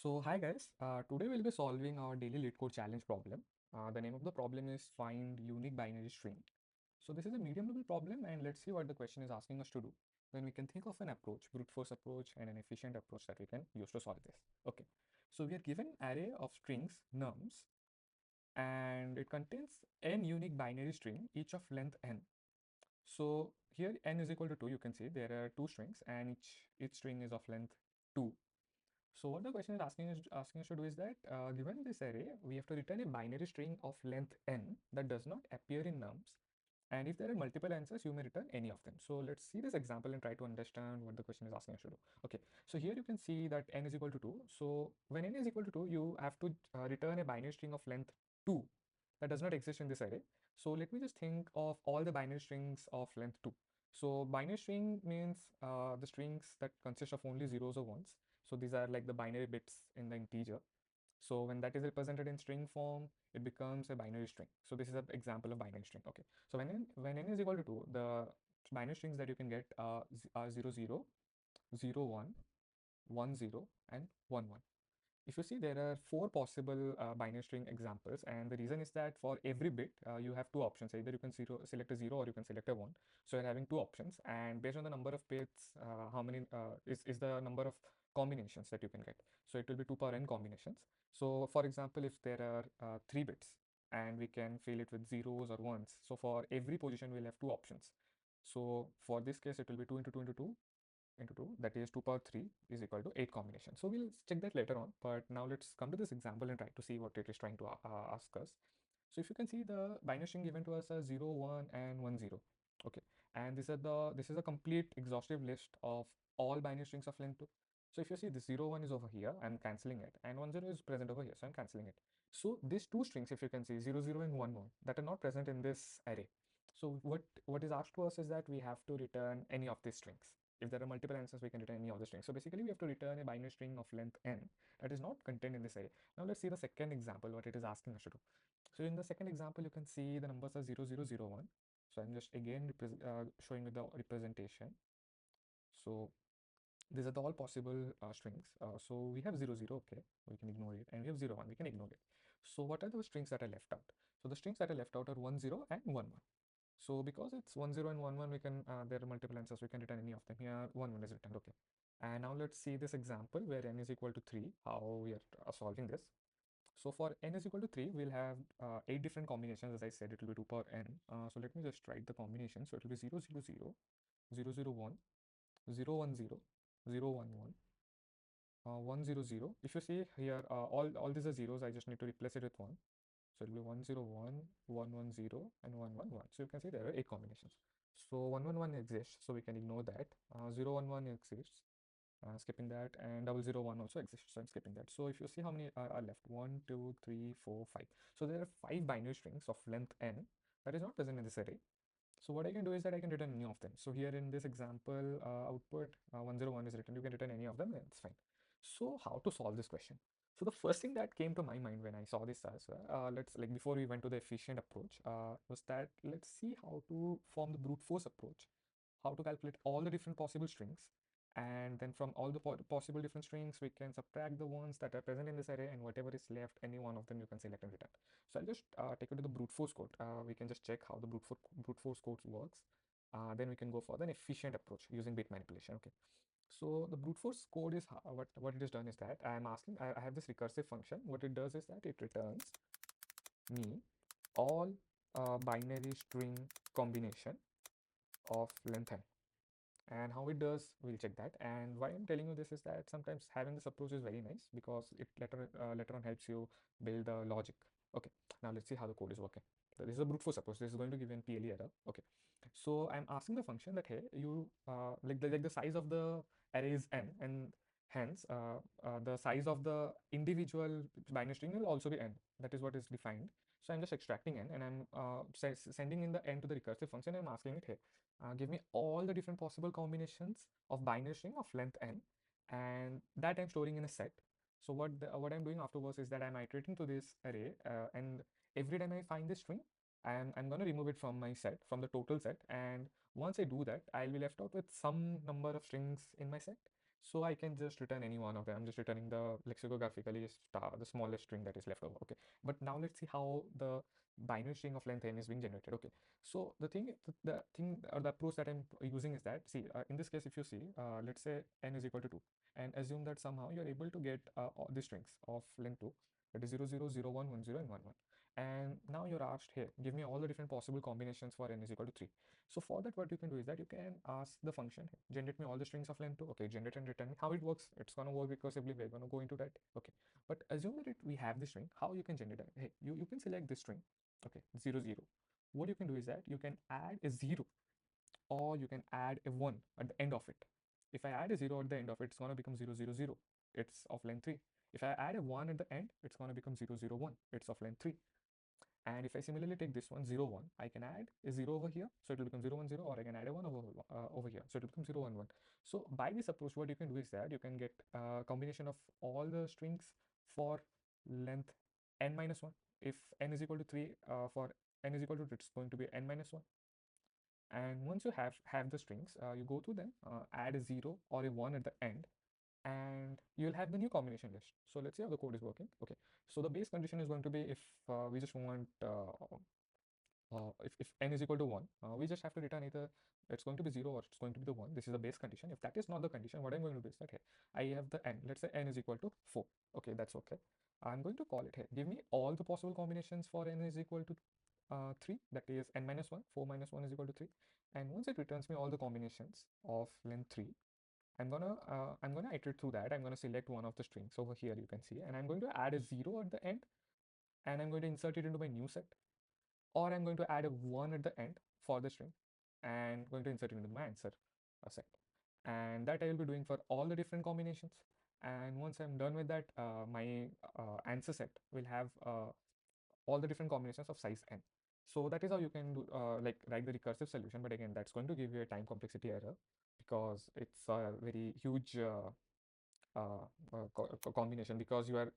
So hi guys, today we'll be solving our daily LeetCode challenge problem. The name of the problem is find unique binary string. So this is a medium level problem and let's see what the question is asking us to do. Then we can think of an approach, brute force approach and an efficient approach that we can use to solve this. Okay, so we are given array of strings nums and it contains n unique binary string each of length n. So here n is equal to 2, you can see there are two strings and each string is of length 2. So what the question is asking us to do is that given this array, we have to return a binary string of length n that does not appear in nums. And if there are multiple answers, you may return any of them. So let's see this example and try to understand what the question is asking us to do. Okay, so here you can see that n is equal to 2. So when n is equal to 2, you have to return a binary string of length 2 that does not exist in this array. So let me just think of all the binary strings of length 2. So binary string means the strings that consist of only zeros or ones. So these are like the binary bits in the integer. So when that is represented in string form, it becomes a binary string. So this is an example of binary string. Okay. So when n is equal to 2, the binary strings that you can get are 0, 0, 0, 1, 1, 0, and 1, 1. If you see, there are four possible binary string examples, and the reason is that for every bit, you have two options. Either you can select a 0 or you can select a 1. So you're having two options, and based on the number of bits, how many is the number of combinations that you can get. So it will be 2 power n combinations. So for example, if there are 3 bits, and we can fill it with zeros or ones. So for every position, we'll have two options. So for this case, it will be 2 into 2 into 2 into 2, that is 2 power 3 is equal to 8 combination. So we'll check that later on, but now let's come to this example and try to see what it is trying to ask us. So if you can see, the binary string given to us are 0, 1 and 1, 0. Okay, and this is a complete exhaustive list of all binary strings of length 2. So if you see, the 0, 1 is over here, I'm cancelling it, and 1, 0 is present over here, so I'm cancelling it. So these two strings, if you can see, 0, 0 and 1, 1, that are not present in this array. So what is asked to us is that we have to return any of these strings. If there are multiple answers, we can return any of the strings. So basically, we have to return a binary string of length n that is not contained in this array. Now let's see the second example, what it is asking us to do. So in the second example, you can see the numbers are 0, 0, 0, 1. So I'm just again showing with the representation. So these are the all possible strings. So we have 0, 0, okay, we can ignore it, and we have 0, 1, we can ignore it. So what are the strings that are left out? So the strings that are left out are 1, 0 and 1, 1. So because it's 1, 0 and 1, 1, we can there are multiple answers, we can return any of them. Here 1, 1 is returned, okay. And now let's see this example where n is equal to 3, how we are solving this. So for n is equal to 3, we'll have 8 different combinations. As I said, it will be 2 power n. So let me just write the combination. So it will be 0, 0, 0, 0, 0, 1, 0, 1, 0, 0, 1, 1, 1, 0, 0. If you see here, all these are zeros. I just need to replace it with 1. So it will be 1, 0, 1, 1, 1, 0, and 1, 1, 1. So you can see there are 8 combinations. So 1, 1, 1 exists, so we can ignore that. 0, 1, 1 exists, skipping that, and 0, 0, 1 also exists, so I'm skipping that. So if you see how many are left, 1, 2, 3, 4, 5. So there are 5 binary strings of length n that is not present in this array. So what I can do is that I can return any of them. So here in this example, output 101 is written. You can return any of them, and it's fine. So how to solve this question? So the first thing that came to my mind when I saw this as let's like before we went to the efficient approach was that let's see how to form the brute force approach, how to calculate all the different possible strings, and then from all the possible different strings we can subtract the ones that are present in this array, and whatever is left, any one of them you can select and return. So I'll just take you to the brute force code. We can just check how the brute force code works. Then we can go for the efficient approach using bit manipulation. Okay. So the brute force code is what it has done is that I have this recursive function. What it does is that it returns me all binary string combination of length n. And how it does, we'll check that. And why I'm telling you this is that sometimes having this approach is very nice because it later on helps you build the logic. Okay, now let's see how the code is working. So this is a brute force approach. This is going to give you an PLE error. Okay, so I'm asking the function that hey, you like the size of the array is n, and hence the size of the individual binary string will also be n. That is what is defined. So I'm just extracting n, and I'm sending in the n to the recursive function. I'm asking it, hey, give me all the different possible combinations of binary string of length n, and that I'm storing in a set. So what I'm doing afterwards is that I'm iterating to this array, and every time I find this string, I'm going to remove it from my set, from the total set. And once I do that, I'll be left out with some number of strings in my set. So I can just return any one of them. I'm just returning the lexicographically star, the smallest string that is left over. Okay. But now let's see how the binary string of length n is being generated. Okay. So the thing or the approach that I'm using is that, see, in this case, if you see, let's say n is equal to 2, and assume that somehow you're able to get all the strings of length 2, that is 0, 0, 0, 1, 1, 0, and 1, 1. And now you're asked here, give me all the different possible combinations for n is equal to 3. So for that, what you can do is that you can ask the function, generate me all the strings of length 2. Okay, generate and return me. How it works? It's gonna work recursively. We're gonna go into that. Okay, but assume that we have the string. How you can generate it? Hey, you can select this string. Okay, 0, 0. What you can do is that you can add a 0, or you can add a 1 at the end of it. If I add a 0 at the end of it, it's gonna become 0, 0, 0. It's of length 3. If I add a 1 at the end, it's gonna become 0, 0, 1. It's of length 3. And if I similarly take this one, 0, 1, I can add a 0 over here, so it will become 0, 1, 0, or I can add a 1 over here, so it will become 0, 1, 1. So by this approach, what you can do is that you can get a combination of all the strings for length n minus 1. If n is equal to 3, for n is equal to, it's going to be n minus 1. And once you have the strings, you go to them, add a 0 or a 1 at the end, and you'll have the new combination list. So let's see how the code is working. Okay, so the base condition is going to be, if we just want if n is equal to 1, we just have to return either it's going to be 0 or it's going to be the 1. This is the base condition. If that is not the condition, what I'm going to do is that, hey, I have the n. Let's say n is equal to 4. Okay, that's okay. I'm going to call it, hey, give me all the possible combinations for n is equal to 3. That is n minus 1. 4 minus 1 is equal to 3. And once it returns me all the combinations of length 3, I'm gonna iterate through that. I'm gonna select one of the strings over here, you can see, and I'm going to add a 0 at the end, and I'm going to insert it into my new set, or I'm going to add a 1 at the end for the string and going to insert it into my answer set. And that I will be doing for all the different combinations. And once I'm done with that, my answer set will have all the different combinations of size n. So that is how you can do, like, write the recursive solution. But again, that's going to give you a time complexity error, because it's a very huge combination, because you are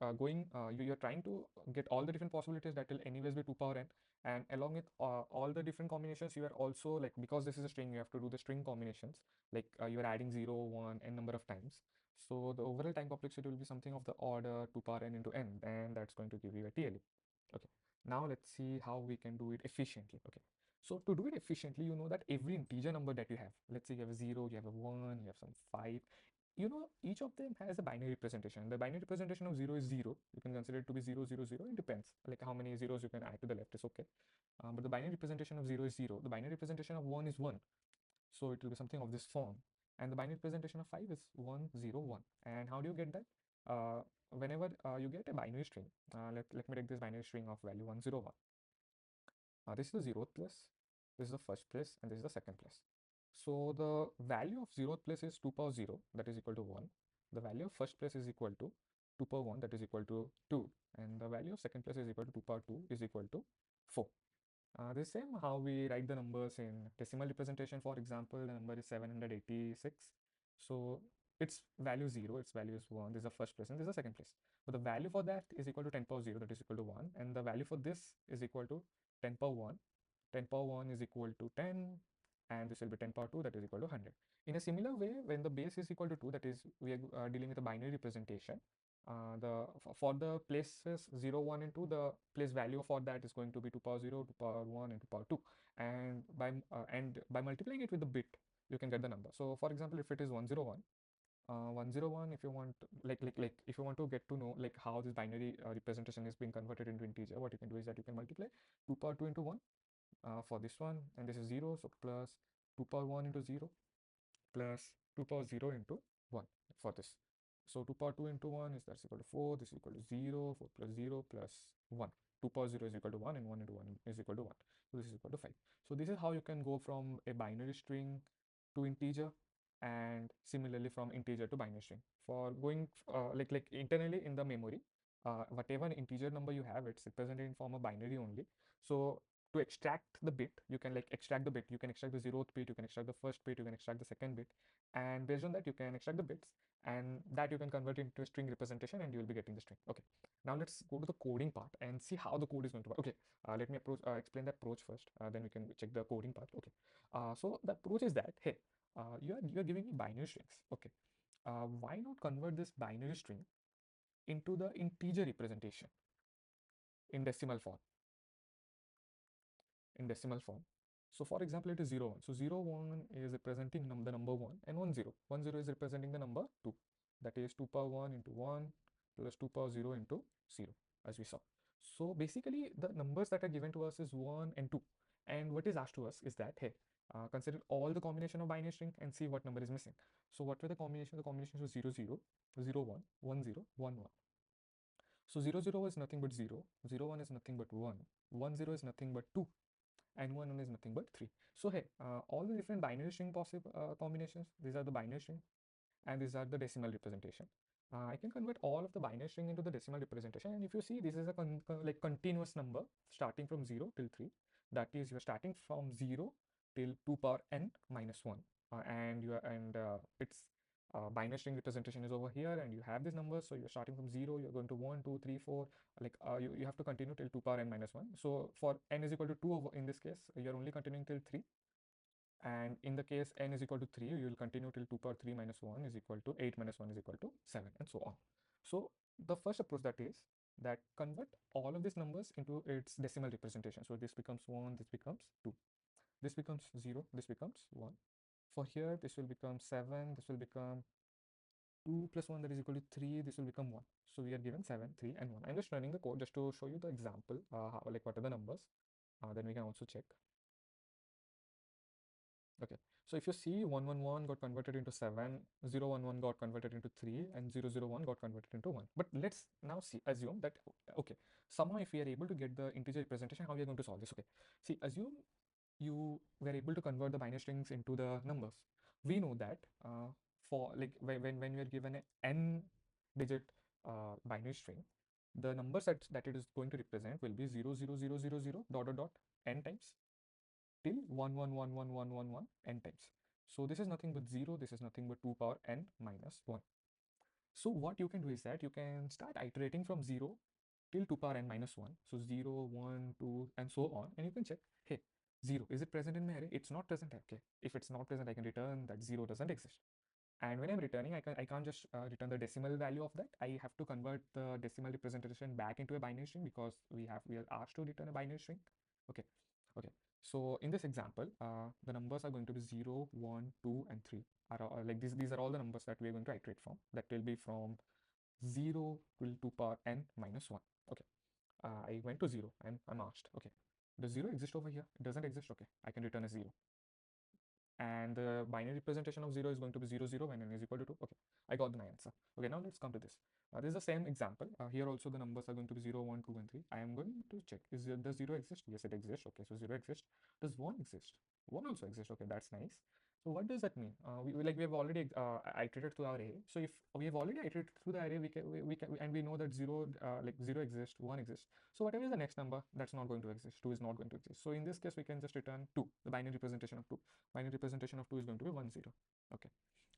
you're trying to get all the different possibilities that will anyways be 2 power n, and along with all the different combinations, you are also, like, because this is a string, you have to do the string combinations, like you are adding 0, 1, n number of times. So the overall time complexity will be something of the order 2 power n into n, and that's going to give you a TLE. Okay, now let's see how we can do it efficiently. Okay, so to do it efficiently, you know that every integer number that you have, let's say you have a 0, you have a 1, you have some 5, you know, each of them has a binary representation. The binary representation of 0 is 0. You can consider it to be 0, 0, 0. It depends, like how many zeros you can add to the left is okay. But the binary representation of 0 is 0. The binary representation of 1 is 1. So it will be something of this form. And the binary representation of 5 is 1, 0, 1. And how do you get that? Whenever you get a binary string, let me take this binary string of value 1, 0, 1. This is the 0th place, this is the first place, and this is the second place. So the value of 0th place is 2 power 0, that is equal to 1. The value of first place is equal to 2 power 1, that is equal to 2. And the value of second place is equal to 2 power 2, is equal to 4. The same how we write the numbers in decimal representation. For example, the number is 786. So its value is 0, its value is 1. This is the first place and this is the second place. But the value for that is equal to 10 power 0, that is equal to 1. And the value for this is equal to 10 power 1. 10 power 1 is equal to 10. And this will be 10 power 2, that is equal to 100. In a similar way, when the base is equal to 2, that is, we are dealing with a binary representation. For the places 0, 1, and 2, the place value for that is going to be 2 power 0, 2 power 1, and 2 power 2. And by multiplying it with the bit, you can get the number. So for example, if it is 101, 101, if you want, like if you want to get to know like how this binary representation is being converted into integer, what you can do is that you can multiply 2 power 2 into 1 for this one, and this is 0, so plus 2 power 1 into 0 plus 2 power 0 into 1 for this. So 2 power 2 into 1 is that's equal to 4, this is equal to 0, 4 plus 0 plus 1. 2 power 0 is equal to 1, and 1 into 1 is equal to 1. So this is equal to 5. So this is how you can go from a binary string to integer, and similarly from integer to binary string. For going like internally in the memory, whatever integer number you have, it's represented in form of binary only. So to extract the bit, you can extract the bit. You can extract the 0th bit, you can extract the first bit, you can extract the second bit, and based on that you can extract the bits, and that you can convert into a string representation, and you will be getting the string. Okay, now let's go to the coding part and see how the code is going to work. Okay, let me explain the approach first, then we can check the coding part. Okay, so the approach is that, hey, you're giving me binary strings. Okay, why not convert this binary string into the integer representation in decimal form? In decimal form. So for example, it is 0, 1. So 0, 1 is representing the number 1, and 1, 0. 1, 0 is representing the number 2. That is 2 power 1 into 1 plus 2 power 0 into 0, as we saw. So basically, the numbers that are given to us is 1 and 2. And what is asked to us is that, hey, consider all the combination of binary string and see what number is missing. So what were the combination? The combinations was 0, 0, 0, 1, 1, 0, 1, 1. So 0, 0 is nothing but 0, 0, 1 is nothing but 1, 1, 0 is nothing but 2, and 1 is nothing but 3. So hey, all the different binary string possible combinations, these are the binary string, and these are the decimal representation. I can convert all of the binary string into the decimal representation, and if you see, this is a like continuous number starting from 0 till 3. That is, you're starting from 0 till 2 power n minus 1, and its binary string representation is over here, and you have this number. So you're starting from 0, you're going to 1, 2, 3, 4, like you have to continue till 2 power n minus 1. So for n is equal to 2 in this case, you're only continuing till 3. And in the case n is equal to 3, you will continue till 2 power 3 minus 1 is equal to 8 minus 1 is equal to 7, and so on. So the first approach that is that convert all of these numbers into its decimal representation. So this becomes 1, this becomes 2, this becomes 0, this becomes 1. For here, this will become 7, this will become 2 plus 1, that is equal to 3, this will become 1. So we are given 7, 3, and 1. I'm just running the code just to show you the example, like what are the numbers. Then we can also check. Okay, so if you see 111 got converted into 7, 011 got converted into 3, and 001 got converted into 1. But let's now see, assume that, okay, somehow if we are able to get the integer representation, how we are going to solve this? Okay, see, assume you were able to convert the binary strings into the numbers. We know that for like when we are given an n digit binary string, the numbers that it is going to represent will be 0, 0, 0, 0, 0, dot, dot, dot, n times till 1, 1, 1, 1, 1, 1, 1, n times. So this is nothing but 0, this is nothing but 2 power n minus 1. So what you can do is that you can start iterating from 0 till 2 power n minus 1. So 0, 1, 2, and so on. And you can check, hey, 0, is it present in my array? It's not present. Okay, if it's not present, I can return that 0 doesn't exist. And when I'm returning, I can't just return the decimal value of that. I have to convert the decimal representation back into a binary string because we are asked to return a binary string. Okay, okay. So in this example, the numbers are going to be 0, 1, 2, and 3. Are like these are all the numbers that we are going to iterate from. That will be from 0 till 2 power n minus 1. Okay. I went to 0 and I'm asked, okay, does 0 exist over here? It doesn't exist. Okay, I can return a 0. And the binary representation of 0 is going to be 0, 0 when n is equal to 2. Okay, I got my answer. Okay, now let's come to this. This is the same example. Here also the numbers are going to be 0, 1, 2, and 3. I am going to check, does 0 exist? Yes, it exists. Okay, so 0 exists. Does 1 exist? 1 also exists. Okay, that's nice. So what does that mean? We have already iterated through our array. So if we have already iterated through the array, we can and we know that 0 0 exists, 1 exists. So whatever is the next number, that's not going to exist. 2 is not going to exist. So in this case, we can just return 2, the binary representation of 2. Binary representation of 2 is going to be 1, 0. Okay.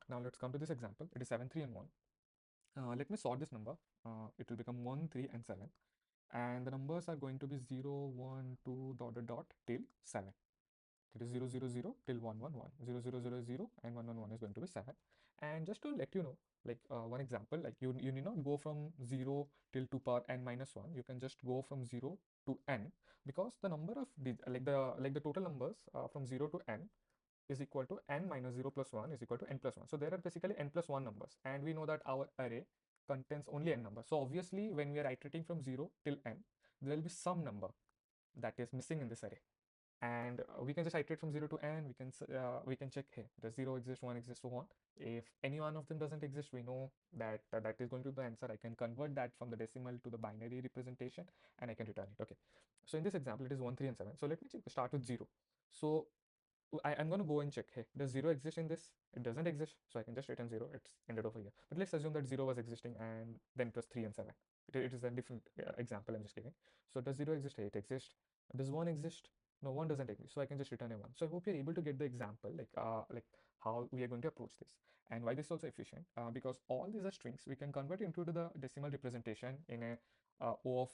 Now let's come to this example. It is 7, 3, and 1. Let me sort this number. It will become 1, 3, and 7. And the numbers are going to be 0, 1, 2, dot, dot, dot, till 7. It is 0, 0, 0 till 1, 1, 1. 0, 0, 0, 0, and 1, 1, 1 is going to be 7. And just to let you know, like one example, like you need not go from 0 till 2 power n minus 1. You can just go from 0 to n, because the number of the total numbers from 0 to n is equal to n minus 0 plus 1 is equal to n plus 1. So there are basically n plus 1 numbers, and we know that our array contains only n numbers. So obviously, when we are iterating from 0 till n, there will be some number that is missing in this array. And we can just iterate from 0 to n. We can check, hey, does 0 exist, 1 exist, so on. If any one of them doesn't exist, we know that that is going to be the answer. I can convert that from the decimal to the binary representation, and I can return it. Okay, so in this example, it is 1, 3, and 7. So let me start with 0. So I'm going to go and check, hey, does 0 exist in this? It doesn't exist, so I can just return 0. It's ended over here. But let's assume that 0 was existing, and then it was 3 and 7. It is a different example I'm just giving. So does 0 exist? Hey, it exists. Does 1 exist? No, 1 doesn't exist, so I can just return a 1. So I hope you're able to get the example, like how we are going to approach this, and why this is also efficient, because all these are strings. We can convert into the decimal representation in a O of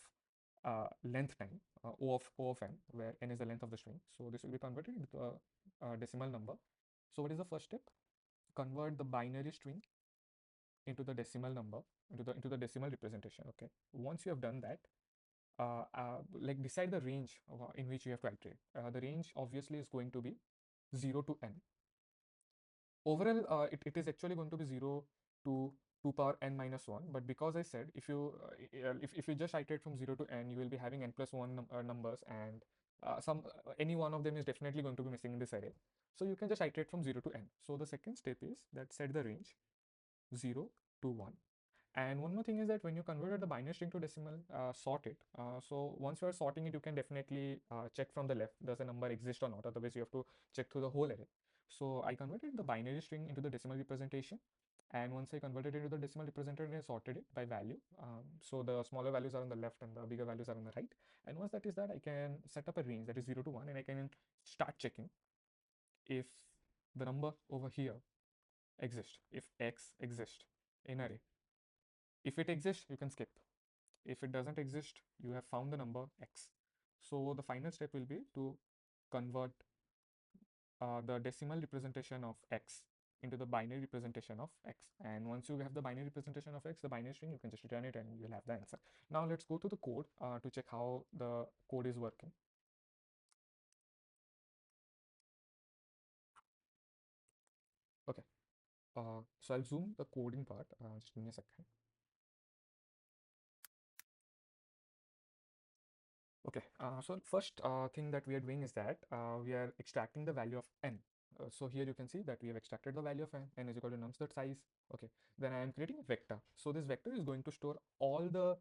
length time, O of n, where n is the length of the string. So this will be converted into a decimal number. So what is the first step? Convert the binary string into the decimal number, into the decimal representation. Okay, once you have done that, like decide the range in which you have to iterate. The range obviously is going to be 0 to n. Overall, it is actually going to be 0 to 2 power n minus 1, but because I said if you just iterate from 0 to n, you will be having n plus 1 numbers, and any one of them is definitely going to be missing in this array. So you can just iterate from 0 to n. So the second step is that set the range 0 to 1. And one more thing is that when you converted the binary string to decimal, sort it. So once you are sorting it, you can definitely check from the left, does the number exist or not? Otherwise, you have to check through the whole array. So I converted the binary string into the decimal representation. And once I converted it into the decimal representation, I sorted it by value. So the smaller values are on the left and the bigger values are on the right. And once that is that, I can set up a range that is 0 to 1, and I can start checking if the number over here exists, if x exists in array. If it exists, you can skip. If it doesn't exist, you have found the number x. So the final step will be to convert the decimal representation of x into the binary representation of x. And once you have the binary representation of x, the binary string, you can just return it and you'll have the answer. Now let's go to the code to check how the code is working. Okay, so I'll zoom the coding part. Just give me a second. Okay, so first thing that we are doing is that we are extracting the value of n. So here you can see that we have extracted the value of n is equal to nums.size. Okay, then I am creating a vector. So this vector is going to store all the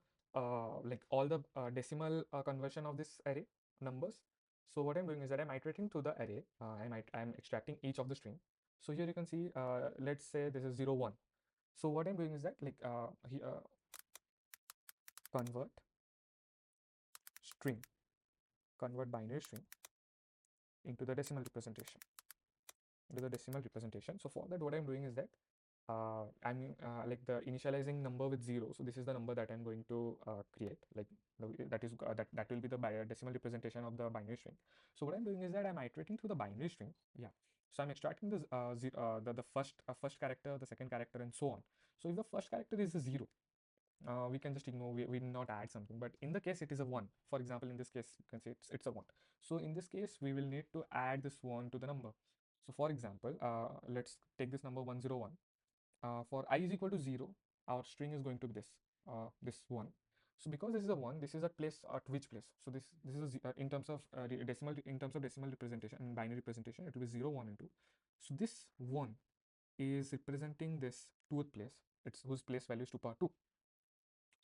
decimal conversion of this array numbers. So what I'm doing is that I'm iterating through the array. I'm extracting each of the string. So here you can see, let's say this is 0, 1. So what I'm doing is that convert string, convert binary string into the decimal representation. So for that, what I'm doing is that I'm like the initializing number with 0. So this is the number that I'm going to create. Like that will be the decimal representation of the binary string. So what I'm doing is that I'm iterating through the binary string. Yeah. So I'm extracting this the first character, the second character, and so on. So if the first character is a 0, we can just ignore, we will not add something. But in the case it is a 1, for example, in this case you can say it's a 1. So in this case we will need to add this 1 to the number. So for example, let's take this number 101. For I is equal to 0, our string is going to be this 1. So because this is a 1, this is a place at which place? So this is in terms of decimal representation and binary representation, it will be 0, 1, and 2. So this 1 is representing this 2th place, it's whose place value is 2 power 2.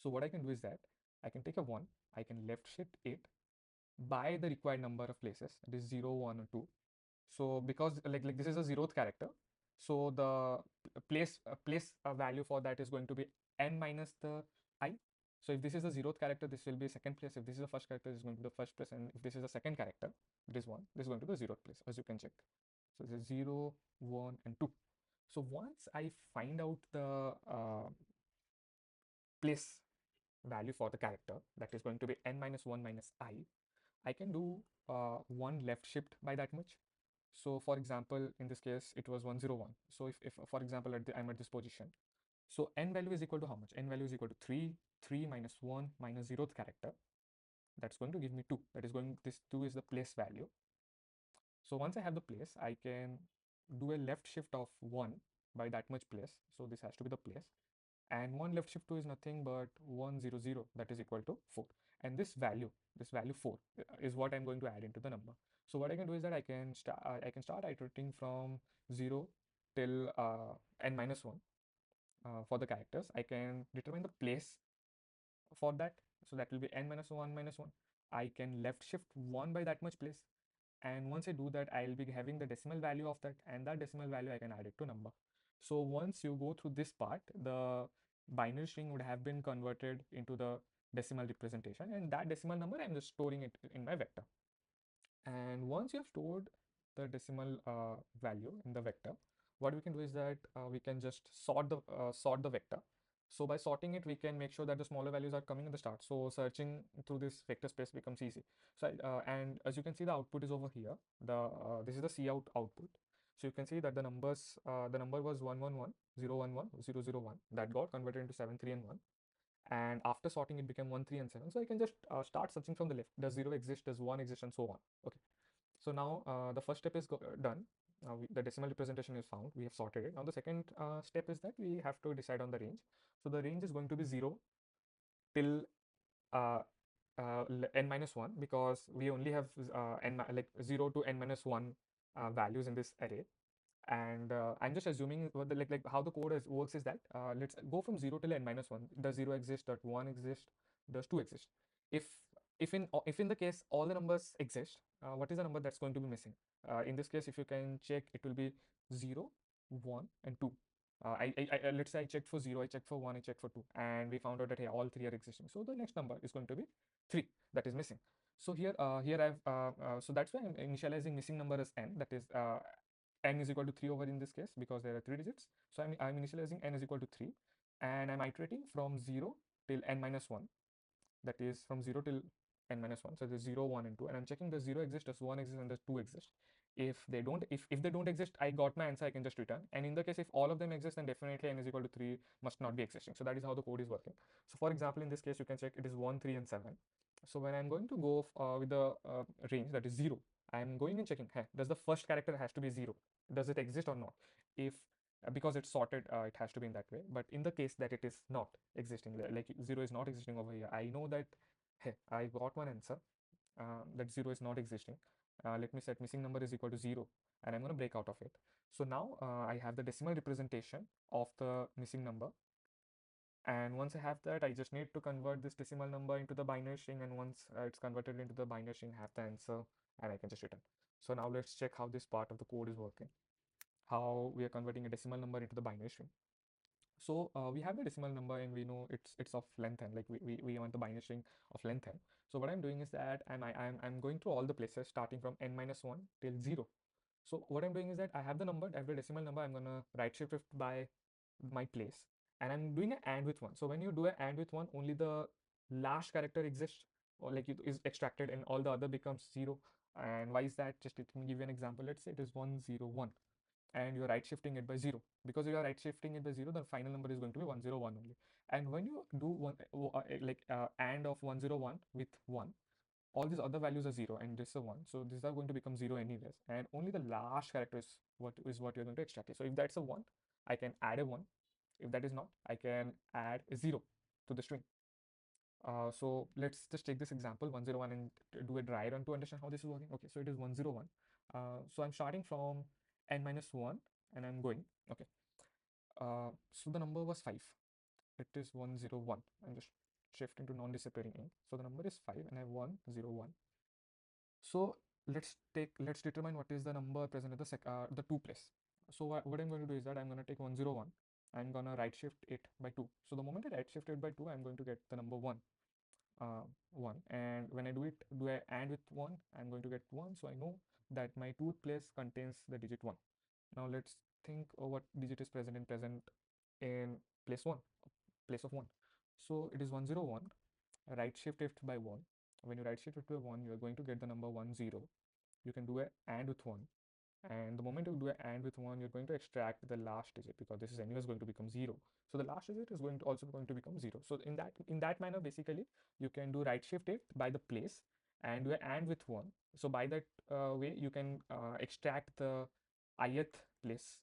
So what I can do is that I can take a 1, I can left shift it by the required number of places, that is 0, 1, or 2. So because like this is a 0th character, so the place value for that is going to be n minus the I. So if this is the 0th character, this will be second place. If this is the first character, this is going to be the first place. And if this is the second character, this 1, this is going to be the 0th place, as you can check. So this is 0, 1, and 2. So once I find out the place value for the character, that is going to be n minus 1 minus I can do one left shift by that much. So for example, in this case, it was 101. So if for example, I'm at this position, so n value is equal to how much? N value is equal to 3, 3 minus 1 minus 0th character. That's going to give me 2. This 2 is the place value. So once I have the place, I can do a left shift of 1 by that much place. So this has to be the place. And 1 left shift 2 is nothing but 100, that is equal to 4. And this value 4 is what I'm going to add into the number. So what I can do is that I can start iterating from 0 till n minus 1 for the characters. I can determine the place for that. So that will be n minus 1 minus 1. I can left shift 1 by that much place. And once I do that, I'll be having the decimal value of that, and that decimal value I can add it to number. So once you go through this part, the binary string would have been converted into the decimal representation, and that decimal number I'm just storing it in my vector. And once you have stored the decimal value in the vector, what we can do is that we can just sort the vector. So by sorting it, we can make sure that the smaller values are coming at the start. So searching through this vector space becomes easy. So and as you can see, the output is over here. This is the cout output. So you can see that the number was 111 011 001 that got converted into 7 3 and 1, and after sorting it became 1 3 and 7. So I can just start searching from the left. Does 0 exist, does 1 exist, and so on. Okay, so now the first step is done. The decimal representation is found, we have sorted it. Now the second step is that we have to decide on the range. So the range is going to be 0 till uh, n minus 1, because we only have like 0 to n minus 1 values in this array. And I'm just assuming like how the code works is that let's go from 0 till n minus 1. Does 0 exist, does 1 exist, does 2 exist? if if in the case all the numbers exist, what is the number that's going to be missing? In this case, if you can check, it will be 0 1 and 2. Let's say I checked for 0, I checked for 1, I checked for 2, and we found out that hey, all three are existing. So the next number is going to be 3 that is missing. So here I've so that's why I'm initializing missing number as n, that is n is equal to 3 over in this case, because there are 3 digits. So I'm initializing n is equal to 3, and I'm iterating from 0 till n minus 1, that is from 0 till n minus 1. So there's 0 1 and 2, and I'm checking does 0 exist, does 1 exist, and does 2 exist. If they don't exist, I got my answer, I can just return. And in the case if all of them exist, then definitely n is equal to 3 must not be existing. So that is how the code is working. So for example, in this case, you can check it is 1 3 and 7. So when I'm going to go with the range, that is 0, I'm going and checking, hey, does the first character has to be 0, does it exist or not? If because it's sorted, it has to be in that way. But in the case that it is not existing, like 0 is not existing over here, I know that hey, I got one answer, that 0 is not existing. Let me set missing number is equal to 0, and I'm going to break out of it. So now I have the decimal representation of the missing number, and once I have that, I just need to convert this decimal number into the binary string, and once it's converted into the binary string, have the answer, and I can just return. So now let's check how this part of the code is working, how we are converting a decimal number into the binary string. So we have the decimal number, and we know it's of length n, like we want the binary string of length n. So what I'm doing is that I'm going through all the places starting from n minus 1 till 0. So what I'm doing is that I have the number, I have the decimal number, I'm gonna right shift it by my place, and I'm doing an AND with 1. So when you do an AND with 1, only the last character exists, or like it is extracted, and all the other becomes 0. And why is that? Just let me give you an example. Let's say it is 1 0 1, and you're right shifting it by 0. Because you are right shifting it by 0, the final number is going to be 101 only. And when you do one AND of 101 with 1, all these other values are 0 and this is a 1, so these are going to become 0 anyways, and only the last character is what you're going to extract. So if that's a 1, I can add a 1. If that is not, I can add a 0 to the string. So let's just take this example 101 and do a dry run to understand how this is working. Okay, so it is 101. So I'm starting from n minus 1 and I'm going. Okay, so the number was 5. It is 101. I'm just shifting to non-disappearing ink. So the number is 5 and I have 101. So let's determine what is the number present at the 2 place. So what I'm going to do is that I'm going to take 101. I'm going to right shift it by 2. So the moment I right shift it by 2, I'm going to get the number 1. 1, and when I do I AND with 1, I'm going to get 1. So I know that my 2th place contains the digit 1. Now let's think of what digit is present in place of 1. So it is 101. Right shift it by 1. When you right shift it by 1, you are going to get the number 10. You can do a AND with 1, and the moment you do an AND with 1, you're going to extract the last digit, because this is anyways going to become 0. So the last digit is also going to become 0. So in that manner, basically, you can do right shift it by the place and do an AND with 1. So by that way, you can extract the ith place,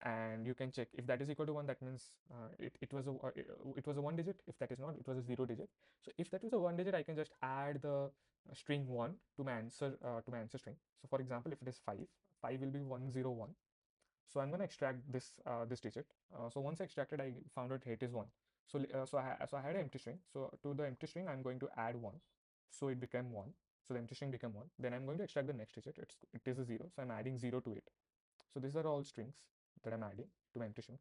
and you can check if that is equal to 1. That means it was a 1 digit. If that is not, it was a 0 digit. So if that was a 1 digit, I can just add the string 1 to my answer string. So for example, if it is 5, 5 will be 101. So I'm going to extract this digit. So once I extracted, I found out it is 1. So I had an empty string. So to the empty string, I'm going to add 1. So it became 1. So the empty string became 1. Then I'm going to extract the next digit. It is a 0. So I'm adding 0 to it. So these are all strings that I'm adding to my empty string.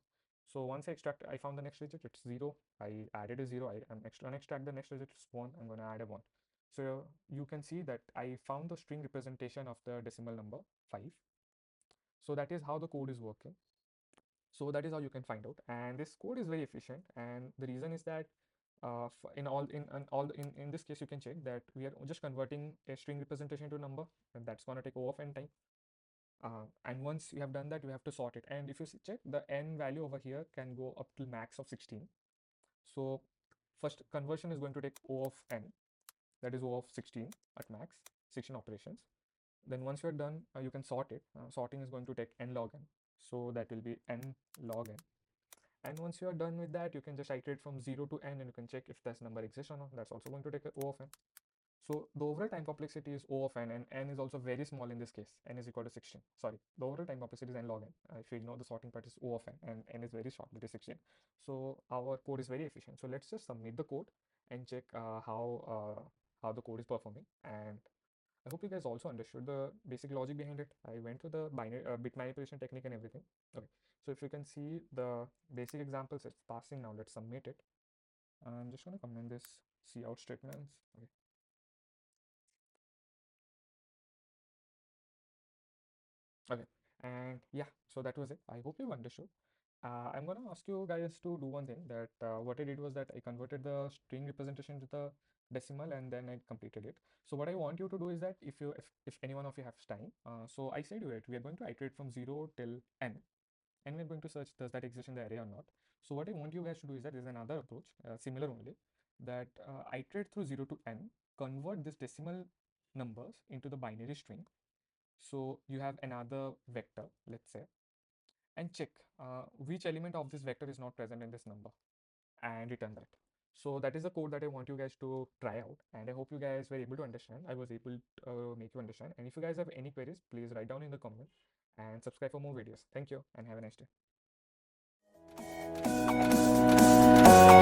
So once I found the next digit, it's 0. I added a 0. I'm going to extract the next digit, it's 1. I'm going to add a 1. So you can see that I found the string representation of the decimal number 5. So that is how the code is working. So that is how you can find out. And this code is very efficient. And the reason is that in this case, you can check that we are just converting a string representation to a number, and that's going to take O of n time. And once you have done that, you have to sort it. And if you check, the n value over here can go up to max of 16. So first conversion is going to take O of n, that is O of 16 at max, 16 operations. Then once you're done, you can sort it. Sorting is going to take n log n. So that will be n log n. And once you're done with that, you can just iterate from 0 to n and you can check if this number exists or not. That's also going to take O of n. So the overall time complexity is O of n, and n is also very small in this case. N is equal to 16. Sorry, the overall time complexity is n log n. If you ignore the sorting part, is O of n, and n is very short, that is 16. So our code is very efficient. So let's just submit the code and check how the code is performing. And I hope you guys also understood the basic logic behind it. I went through the binary bit manipulation technique and everything. Okay, so if you can see the basic examples, it's passing now. Let's submit it. I'm just gonna comment this cout statements. Okay. Okay, and yeah, so that was it. I hope you've understood. I'm gonna ask you guys to do one thing that what I did was that I converted the string representation to the decimal and then I completed it. So what I want you to do is that if any one of you has time, so I said you it, we are going to iterate from 0 till n, and we're going to search does that exist in the array or not. So what I want you guys to do is that there's another approach, similar only, that iterate through 0 to n, convert this decimal numbers into the binary string. So you have another vector, let's say, and check which element of this vector is not present in this number and return that. So that is the code that I want you guys to try out, and I hope you guys were able to understand. I was able to make you understand. And if you guys have any queries, please write down in the comment and subscribe for more videos. Thank you and have a nice day.